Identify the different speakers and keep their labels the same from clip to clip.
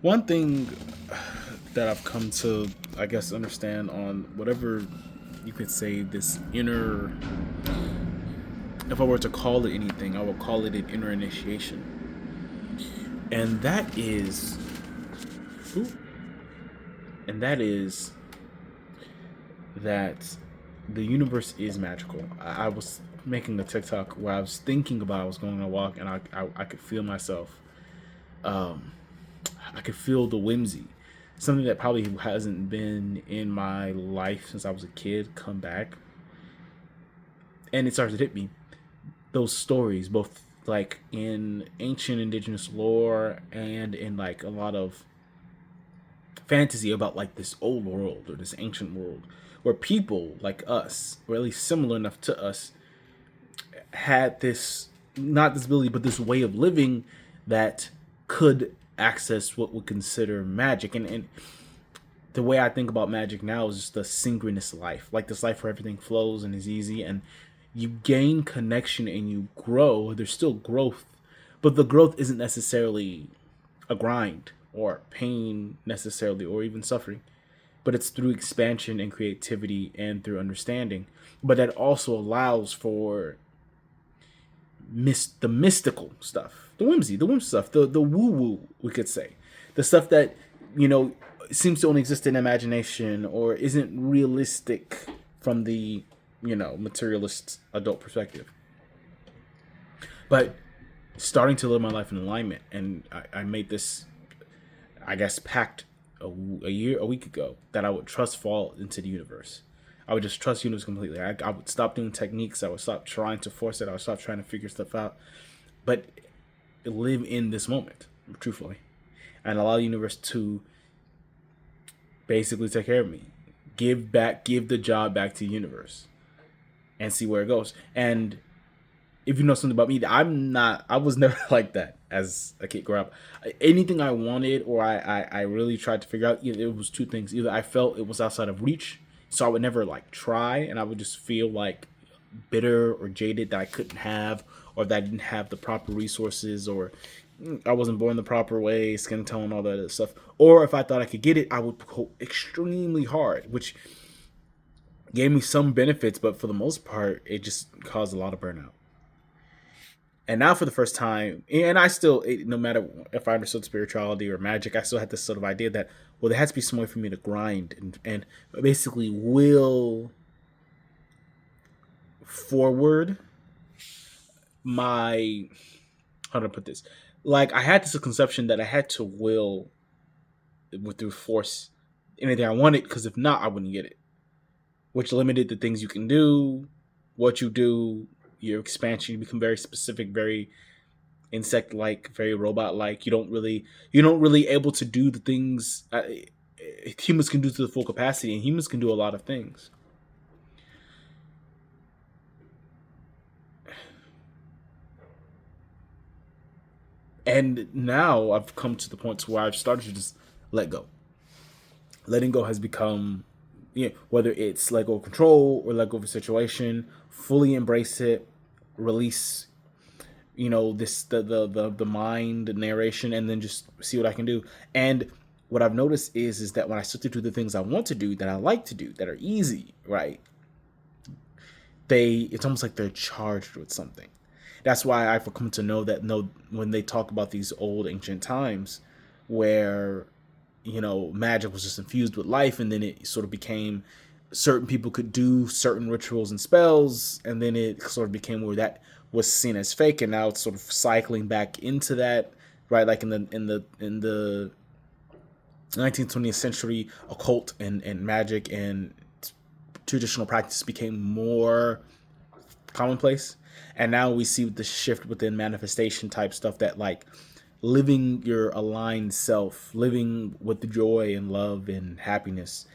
Speaker 1: One thing that I've come to, I guess, understand on whatever you could say, this inner, if I were to call it anything, I would call it an inner initiation. And that is, ooh, and that is that the universe is magical. I was making a TikTok where I was thinking about, I was going on a walk and I could feel myself. Um, I could feel the whimsy. Something that probably hasn't been in my life since I was a kid come back. And it started to hit me. Those stories, both like in ancient indigenous lore and in like a lot of fantasy about like this old world or this ancient world where people like us, or at least similar enough to us, had this, not this ability, but this way of living that could access what we consider magic. And the way I think about magic now is just a synchronous life, like this life where everything flows and is easy, and you gain connection and you grow. There's still growth, but the growth isn't necessarily a grind or pain necessarily, or even suffering, but it's through expansion and creativity and through understanding. But that also allows for the mystical stuff, the whimsy, the whim stuff, the woo woo, we could say, the stuff that you know seems to only exist in imagination or isn't realistic from the materialist adult perspective. But starting to live my life in alignment, and I made this, I guess, pact a week ago that I would trust fall into the universe. I would just trust the universe completely. I would stop doing techniques. I would stop trying to force it. I would stop trying to figure stuff out, but live in this moment, truthfully, and allow the universe to basically take care of me. Give the job back to the universe, and see where it goes. And if you know something about me, I was never like that as a kid growing up. Anything I wanted or I really tried to figure out, it was two things. Either I felt it was outside of reach, so I would never like try, and I would just feel like bitter or jaded that I couldn't have, or that I didn't have the proper resources, or I wasn't born the proper way, skin tone, all that other stuff. Or if I thought I could get it, I would go extremely hard, which gave me some benefits, but for the most part, it just caused a lot of burnout. And now for the first time, and I still, no matter if I understood spirituality or magic, I still had this sort of idea that, well, there has to be some way for me to grind and basically will forward my, how do I put this, like I had this conception that I had to will with through force anything I wanted, because if not, I wouldn't get it, which limited the things you can do, what you do, your expansion. You become very specific, very insect like, very robot like. You don't really able to do the things humans can do to the full capacity, and humans can do a lot of things. And now I've come to the point where I've started to just let go. Letting go has become, whether it's let go of control or let go of a situation, fully embrace it, release, this the mind narration, and then just see what I can do. And what I've noticed is that when I start to do the things I want to do, that I like to do, that are easy, right, it's almost like they're charged with something. That's why I've come to know that, when they talk about these old ancient times where magic was just infused with life, and then it sort of became certain people could do certain rituals and spells, and then it sort of became where that was seen as fake, and now it's sort of cycling back into that, right? Like in the 19th, 20th century, occult and magic and traditional practice became more commonplace, and now we see the shift within manifestation type stuff, that like living your aligned self, living with the joy and love and happiness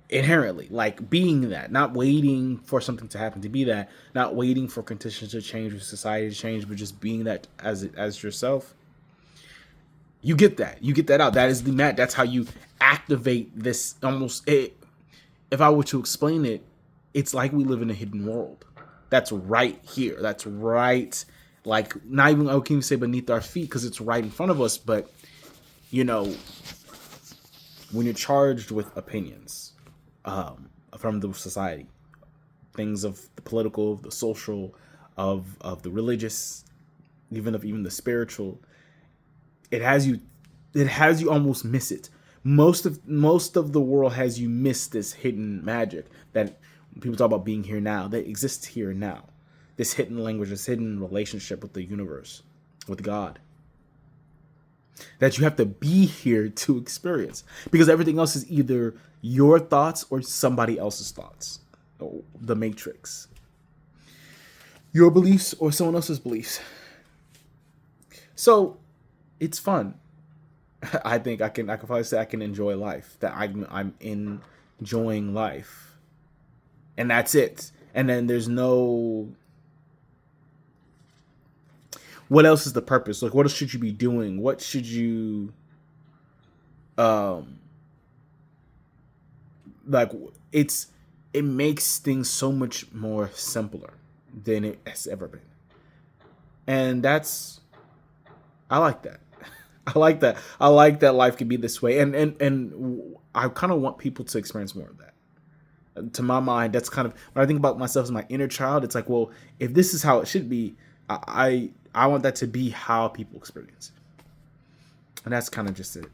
Speaker 1: inherently, like being that, not waiting for something to happen to be that, not waiting for conditions to change or society to change, but just being that as yourself. You get that out. That is the mat. That's how you activate this. Almost if I were to explain it, it's like we live in a hidden world that's right here, that's right, like not even, I can't even say beneath our feet, because it's right in front of us, but you know when you're charged with opinions from the society, things of the political, the social, of the religious, even the spiritual, it has you almost miss it. Most of the world has you miss this hidden magic that people talk about being here now, that exists here and now. This hidden language, this hidden relationship with the universe, with God, that you have to be here to experience, because everything else is either your thoughts or somebody else's thoughts. The Matrix, your beliefs or someone else's beliefs. So it's fun. I think I can probably say I can enjoy life, that I'm enjoying life, and that's it. And then there's no, what else is the purpose? Like, what else should you be doing? What should you, like, it makes things so much more simpler than it has ever been. And I like that. I like that. I like that life can be this way. And I kind of want people to experience more of that. To my mind, that's kind of, when I think about myself as my inner child, it's like, well, if this is how it should be, I want that to be how people experience it. And that's kind of just it.